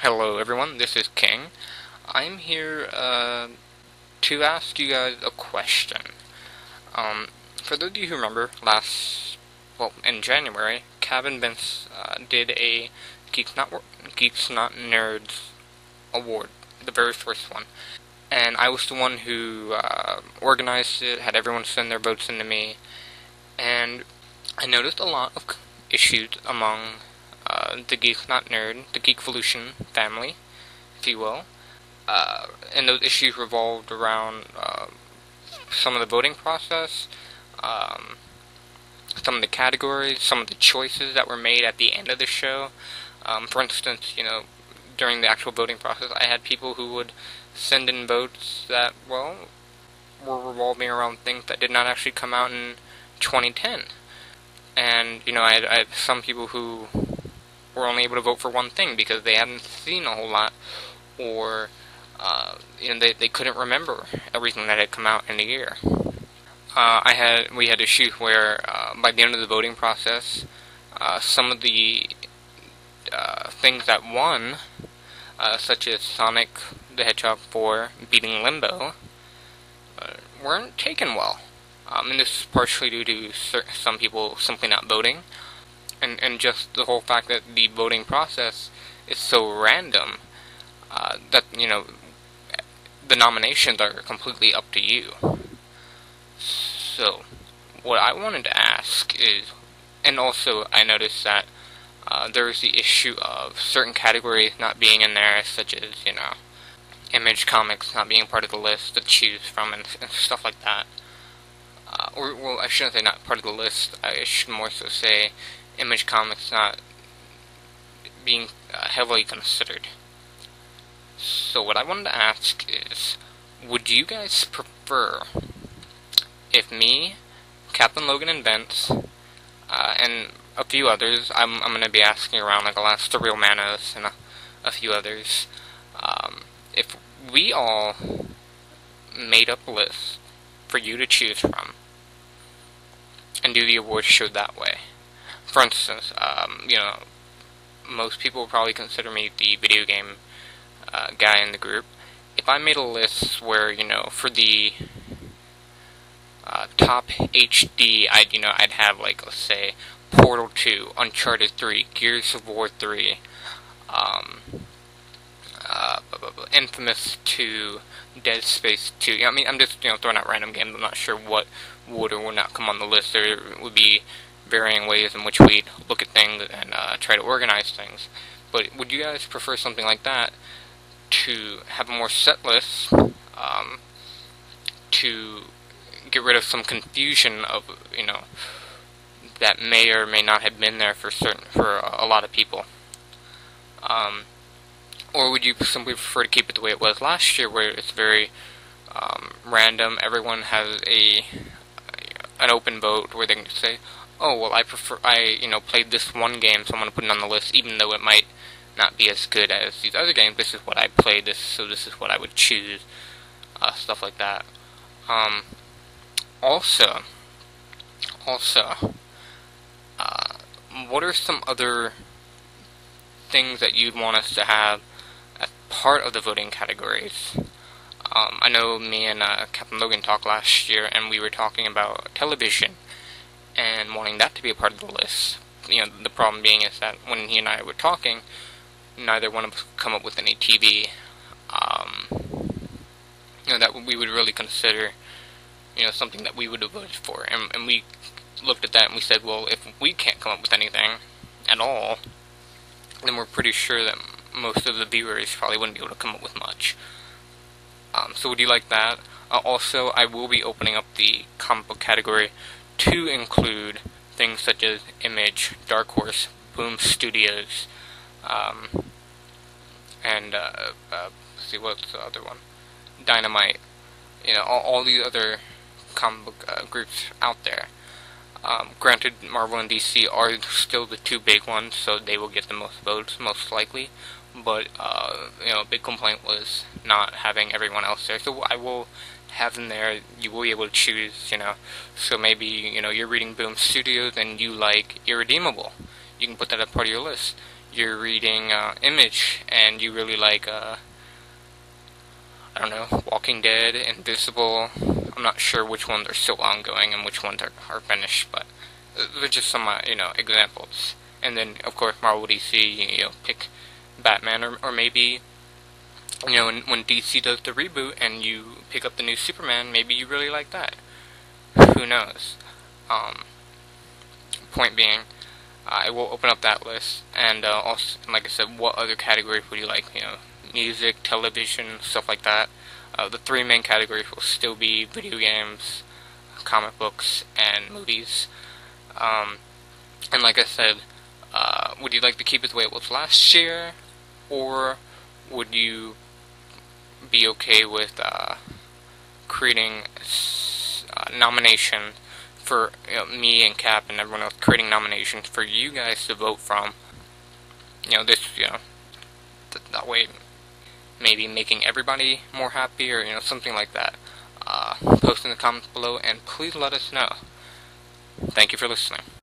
Hello everyone, this is King. I'm here to ask you guys a question. For those of you who remember, in January, Kevin Vince did a Geeks Not Nerds Award, the very first one. And I was the one who organized it, had everyone send their votes in to me, and I noticed a lot of issues among the Geeks Not Nerd, the Geekvolution family, if you will. And those issues revolved around some of the voting process, some of the categories, some of the choices that were made at the end of the show. For instance, during the actual voting process, I had people who would send in votes that, were revolving around things that did not actually come out in 2010. And, I had some people who were only able to vote for one thing because they hadn't seen a whole lot, or they couldn't remember everything that had come out in a year. We had issues where by the end of the voting process, some of the things that won, such as Sonic the Hedgehog 4 beating Limbo, weren't taken well. And this is partially due to some people simply not voting, and just the whole fact that the voting process is so random that, the nominations are completely up to you. So, what I wanted to ask is, and also I noticed that there was the issue of certain categories not being in there, such as, Image Comics not being part of the list to choose from and stuff like that. I shouldn't say not part of the list, I should more so say Image Comics not being heavily considered. So what I wanted to ask is, would you guys prefer if me, Captain Logan and Vince, and a few others, I'm going to be asking around like the Real Manos and a few others, if we all made up a list for you to choose from and do the awards show that way. For instance, most people would probably consider me the video game guy in the group. If I made a list where, for the top HD, I'd have, let's say, Portal 2, Uncharted 3, Gears of War 3, Infamous 2, Dead Space 2. I'm just, throwing out random games. I'm not sure what would or would not come on the list. There would be varying ways in which we'd look at things and try to organize things. But would you guys prefer something like that, to have a more set list, to get rid of some confusion of, that may or may not have been there for a lot of people? Or would you simply prefer to keep it the way it was last year, where it's very random? Everyone has an open vote where they can just say, oh, well, I played this one game, so I'm going to put it on the list, even though it might not be as good as these other games. This is what I played, so this is what I would choose, stuff like that. Also, what are some other things that you'd want us to have as part of the voting categories? I know me and Captain Logan talked last year, and we were talking about television and wanting that to be a part of the list. The problem being is that when he and I were talking, neither one of us could come up with any TV that we would really consider, something that we would have voted for. And we looked at that and we said, well, if we can't come up with anything at all, then we're pretty sure that most of the viewers probably wouldn't be able to come up with much. So would you like that? Also, I will be opening up the comic book category to include things such as Image, Dark Horse, Boom Studios, and let's see, what's the other one? Dynamite. All these other comic book groups out there. Granted, Marvel and DC are still the two big ones, so they will get the most votes, most likely. But, a big complaint was not having everyone else there. So I will have them there. You will be able to choose, So maybe, you're reading Boom Studios and you like Irredeemable. You can put that as part of your list. you're reading Image and you really like, I don't know, Walking Dead, Invisible. I'm not sure which ones are still ongoing and which ones are finished, but they're just some, examples. And then, of course, Marvel DC, pick Batman, or maybe, when DC does the reboot and you pick up the new Superman, maybe you really like that. Who knows? Point being, I will open up that list, and also, like I said, what other categories would you like? Music, television, stuff like that. The three main categories will still be video games, comic books, and movies. And like I said, would you like to keep it the way it was last year, or would you be okay with creating nomination for me and Cap and everyone else, creating nominations for you guys to vote from? That way, maybe making everybody more happy, or something like that. Post in the comments below, and please let us know. Thank you for listening.